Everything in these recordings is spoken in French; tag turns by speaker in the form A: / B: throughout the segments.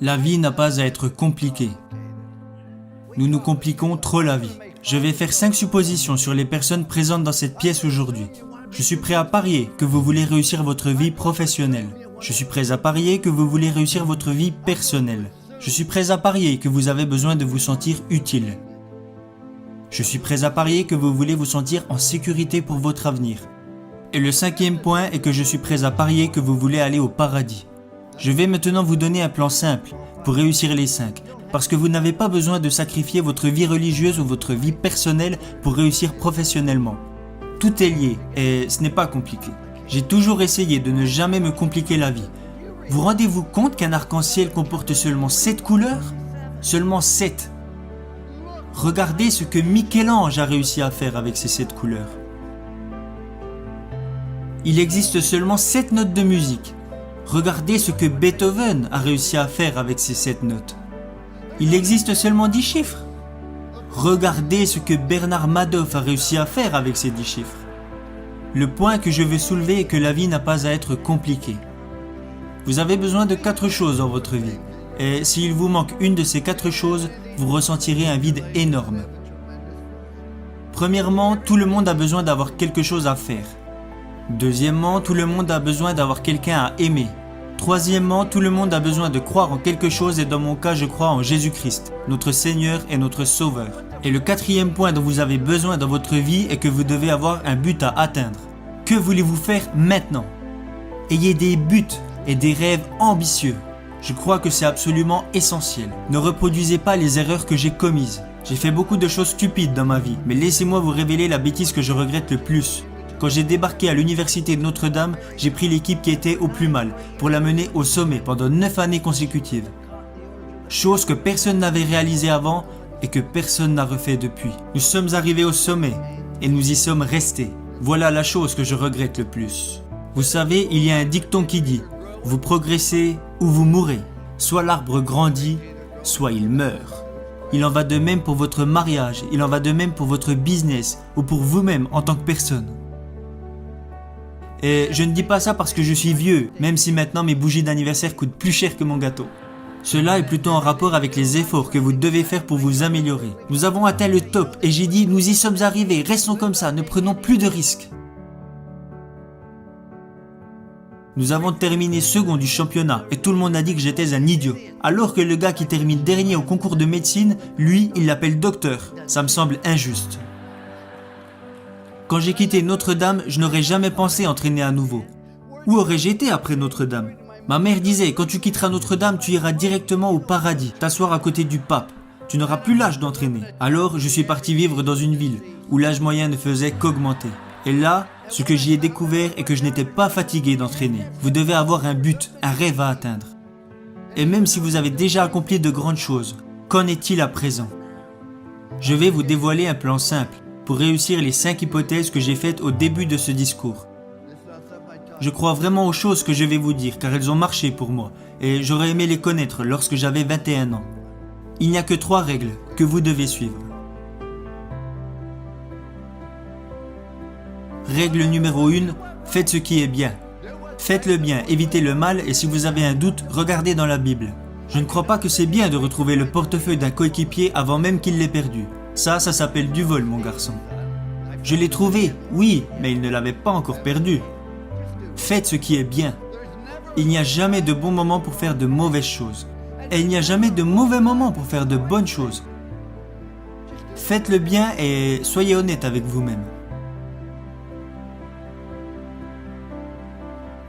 A: La vie n'a pas à être compliquée. Nous nous compliquons trop la vie. Je vais faire 5 suppositions sur les personnes présentes dans cette pièce aujourd'hui. Je suis prêt à parier que vous voulez réussir votre vie professionnelle. Je suis prêt à parier que vous voulez réussir votre vie personnelle. Je suis prêt à parier que vous avez besoin de vous sentir utile. Je suis prêt à parier que vous voulez vous sentir en sécurité pour votre avenir. Et le 5e point est que je suis prêt à parier que vous voulez aller au paradis. Je vais maintenant vous donner un plan simple pour réussir les 5, parce que vous n'avez pas besoin de sacrifier votre vie religieuse ou votre vie personnelle pour réussir professionnellement. Tout est lié et ce n'est pas compliqué. J'ai toujours essayé de ne jamais me compliquer la vie. Vous rendez-vous compte qu'un arc-en-ciel comporte seulement 7 couleurs ? Seulement 7. Regardez ce que Michel-Ange a réussi à faire avec ces 7 couleurs. Il existe seulement 7 notes de musique. Regardez ce que Beethoven a réussi à faire avec ces 7 notes. Il existe seulement 10 chiffres. Regardez ce que Bernard Madoff a réussi à faire avec ces 10 chiffres. Le point que je veux soulever est que la vie n'a pas à être compliquée. Vous avez besoin de 4 choses dans votre vie. Et s'il vous manque une de ces 4 choses, vous ressentirez un vide énorme. Premièrement, tout le monde a besoin d'avoir quelque chose à faire. Deuxièmement, tout le monde a besoin d'avoir quelqu'un à aimer. Troisièmement, tout le monde a besoin de croire en quelque chose et dans mon cas, je crois en Jésus-Christ, notre Seigneur et notre Sauveur. Et le 4e point dont vous avez besoin dans votre vie est que vous devez avoir un but à atteindre. Que voulez-vous faire maintenant ? Ayez des buts et des rêves ambitieux. Je crois que c'est absolument essentiel. Ne reproduisez pas les erreurs que j'ai commises. J'ai fait beaucoup de choses stupides dans ma vie, mais laissez-moi vous révéler la bêtise que je regrette le plus. Quand j'ai débarqué à l'université de Notre-Dame, j'ai pris l'équipe qui était au plus mal pour la mener au sommet pendant 9 années consécutives. Chose que personne n'avait réalisée avant et que personne n'a refait depuis. Nous sommes arrivés au sommet et nous y sommes restés. Voilà la chose que je regrette le plus. Vous savez, il y a un dicton qui dit « Vous progressez ou vous mourrez. Soit l'arbre grandit, soit il meurt. » Il en va de même pour votre mariage, il en va de même pour votre business ou pour vous-même en tant que personne. Et je ne dis pas ça parce que je suis vieux, même si maintenant mes bougies d'anniversaire coûtent plus cher que mon gâteau. Cela est plutôt en rapport avec les efforts que vous devez faire pour vous améliorer. Nous avons atteint le top et j'ai dit nous y sommes arrivés, restons comme ça, ne prenons plus de risques. Nous avons terminé second du championnat et tout le monde a dit que j'étais un idiot. Alors que le gars qui termine dernier au concours de médecine, lui, il l'appelle docteur. Ça me semble injuste. Quand j'ai quitté Notre-Dame, je n'aurais jamais pensé entraîner à nouveau. Où aurais-je été après Notre-Dame ? Ma mère disait, quand tu quitteras Notre-Dame, tu iras directement au paradis, t'asseoir à côté du pape. Tu n'auras plus l'âge d'entraîner. Alors, je suis parti vivre dans une ville où l'âge moyen ne faisait qu'augmenter. Et là, ce que j'y ai découvert est que je n'étais pas fatigué d'entraîner. Vous devez avoir un but, un rêve à atteindre. Et même si vous avez déjà accompli de grandes choses, qu'en est-il à présent ? Je vais vous dévoiler un plan simple pour réussir les 5 hypothèses que j'ai faites au début de ce discours. Je crois vraiment aux choses que je vais vous dire car elles ont marché pour moi et j'aurais aimé les connaître lorsque j'avais 21 ans. Il n'y a que 3 règles que vous devez suivre. Règle numéro 1, faites ce qui est bien. Faites le bien, évitez le mal et si vous avez un doute, regardez dans la Bible. Je ne crois pas que c'est bien de retrouver le portefeuille d'un coéquipier avant même qu'il l'ait perdu. Ça s'appelle du vol, mon garçon. Je l'ai trouvé, oui, mais il ne l'avait pas encore perdu. Faites ce qui est bien. Il n'y a jamais de bon moment pour faire de mauvaises choses. Et il n'y a jamais de mauvais moment pour faire de bonnes choses. Faites le bien et soyez honnête avec vous-même.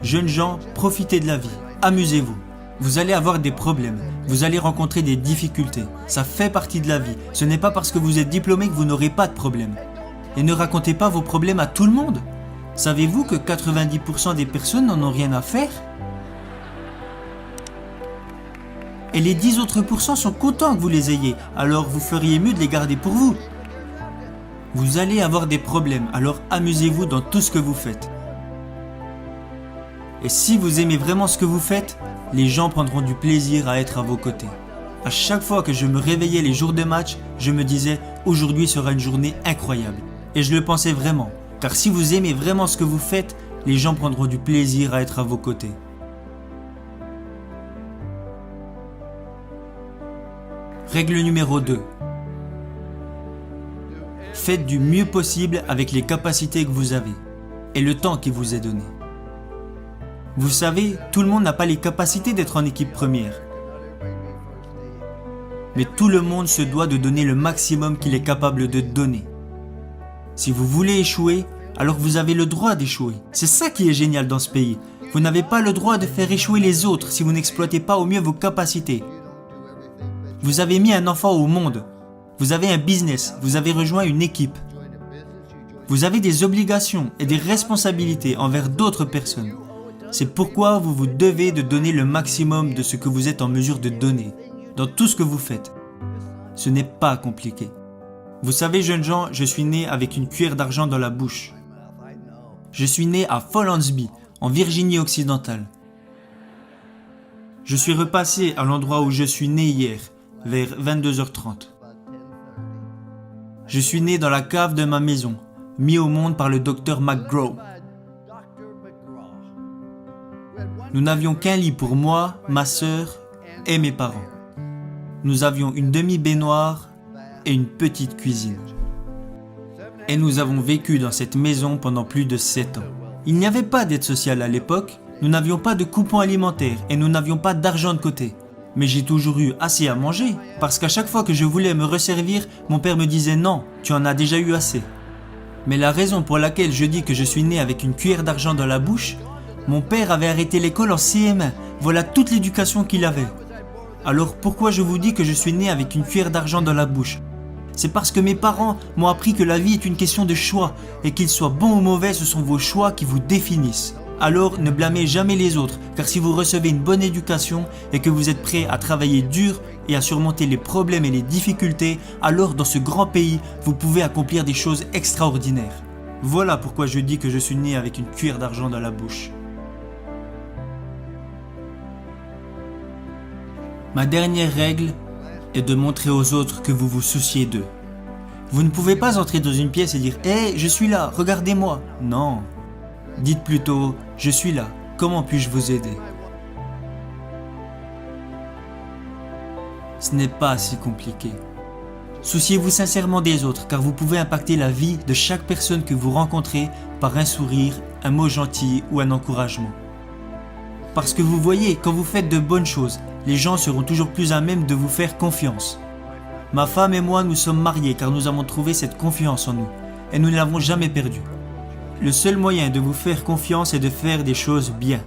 A: Jeunes gens, profitez de la vie. Amusez-vous. Vous allez avoir des problèmes, vous allez rencontrer des difficultés. Ça fait partie de la vie. Ce n'est pas parce que vous êtes diplômé que vous n'aurez pas de problème. Et ne racontez pas vos problèmes à tout le monde. Savez-vous que 90% des personnes n'en ont rien à faire ? Et les 10 autres pourcents sont contents que vous les ayez, alors vous feriez mieux de les garder pour vous. Vous allez avoir des problèmes, alors amusez-vous dans tout ce que vous faites. Et si vous aimez vraiment ce que vous faites, les gens prendront du plaisir à être à vos côtés. À chaque fois que je me réveillais les jours de match, je me disais « Aujourd'hui sera une journée incroyable ». Et je le pensais vraiment, car si vous aimez vraiment ce que vous faites, les gens prendront du plaisir à être à vos côtés. Règle numéro 2. Faites du mieux possible avec les capacités que vous avez et le temps qui vous est donné. Vous savez, tout le monde n'a pas les capacités d'être en équipe première. Mais tout le monde se doit de donner le maximum qu'il est capable de donner. Si vous voulez échouer, alors vous avez le droit d'échouer. C'est ça qui est génial dans ce pays. Vous n'avez pas le droit de faire échouer les autres si vous n'exploitez pas au mieux vos capacités. Vous avez mis un enfant au monde. Vous avez un business. Vous avez rejoint une équipe. Vous avez des obligations et des responsabilités envers d'autres personnes. C'est pourquoi vous vous devez de donner le maximum de ce que vous êtes en mesure de donner, dans tout ce que vous faites. Ce n'est pas compliqué. Vous savez, jeunes gens, je suis né avec une cuillère d'argent dans la bouche. Je suis né à Follansbee, en Virginie occidentale. Je suis repassé à l'endroit où je suis né hier, vers 22h30. Je suis né dans la cave de ma maison, mis au monde par le docteur McGraw. Nous n'avions qu'un lit pour moi, ma sœur et mes parents. Nous avions une demi-baignoire et une petite cuisine. Et nous avons vécu dans cette maison pendant plus de 7 ans. Il n'y avait pas d'aide sociale à l'époque, nous n'avions pas de coupons alimentaires et nous n'avions pas d'argent de côté. Mais j'ai toujours eu assez à manger, parce qu'à chaque fois que je voulais me resservir, mon père me disait « Non, tu en as déjà eu assez ». Mais la raison pour laquelle je dis que je suis né avec une cuillère d'argent dans la bouche, mon père avait arrêté l'école en CM1, voilà toute l'éducation qu'il avait. Alors pourquoi je vous dis que je suis né avec une cuillère d'argent dans la bouche? C'est parce que mes parents m'ont appris que la vie est une question de choix, et qu'ils soient bons ou mauvais, ce sont vos choix qui vous définissent. Alors ne blâmez jamais les autres, car si vous recevez une bonne éducation et que vous êtes prêt à travailler dur et à surmonter les problèmes et les difficultés, alors dans ce grand pays, vous pouvez accomplir des choses extraordinaires. Voilà pourquoi je dis que je suis né avec une cuillère d'argent dans la bouche. Ma dernière règle est de montrer aux autres que vous vous souciez d'eux. Vous ne pouvez pas entrer dans une pièce et dire « Hey, je suis là, regardez-moi ». Non. Dites plutôt « Je suis là, comment puis-je vous aider ?» Ce n'est pas si compliqué. Souciez-vous sincèrement des autres, car vous pouvez impacter la vie de chaque personne que vous rencontrez par un sourire, un mot gentil ou un encouragement. Parce que vous voyez, quand vous faites de bonnes choses, les gens seront toujours plus à même de vous faire confiance. Ma femme et moi, nous sommes mariés car nous avons trouvé cette confiance en nous, et nous ne l'avons jamais perdue. Le seul moyen de vous faire confiance est de faire des choses bien.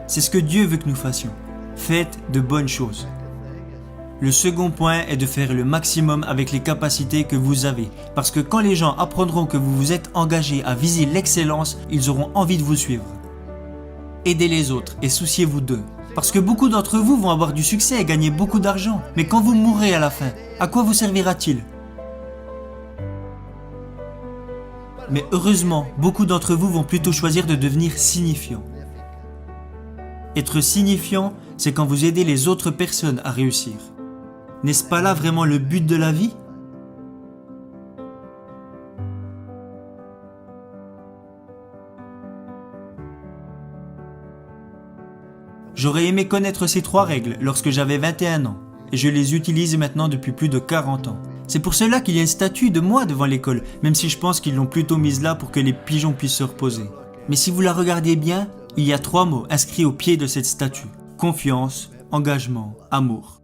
A: C'est ce que Dieu veut que nous fassions. Faites de bonnes choses. Le second point est de faire le maximum avec les capacités que vous avez, parce que quand les gens apprendront que vous vous êtes engagé à viser l'excellence, ils auront envie de vous suivre. Aidez les autres et souciez-vous d'eux. Parce que beaucoup d'entre vous vont avoir du succès et gagner beaucoup d'argent. Mais quand vous mourrez à la fin, à quoi vous servira-t-il? Mais heureusement, beaucoup d'entre vous vont plutôt choisir de devenir signifiants. Être signifiant, c'est quand vous aidez les autres personnes à réussir. N'est-ce pas là vraiment le but de la vie? J'aurais aimé connaître ces 3 règles lorsque j'avais 21 ans, et je les utilise maintenant depuis plus de 40 ans. C'est pour cela qu'il y a une statue de moi devant l'école, même si je pense qu'ils l'ont plutôt mise là pour que les pigeons puissent se reposer. Mais si vous la regardez bien, il y a 3 mots inscrits au pied de cette statue. Confiance, engagement, amour.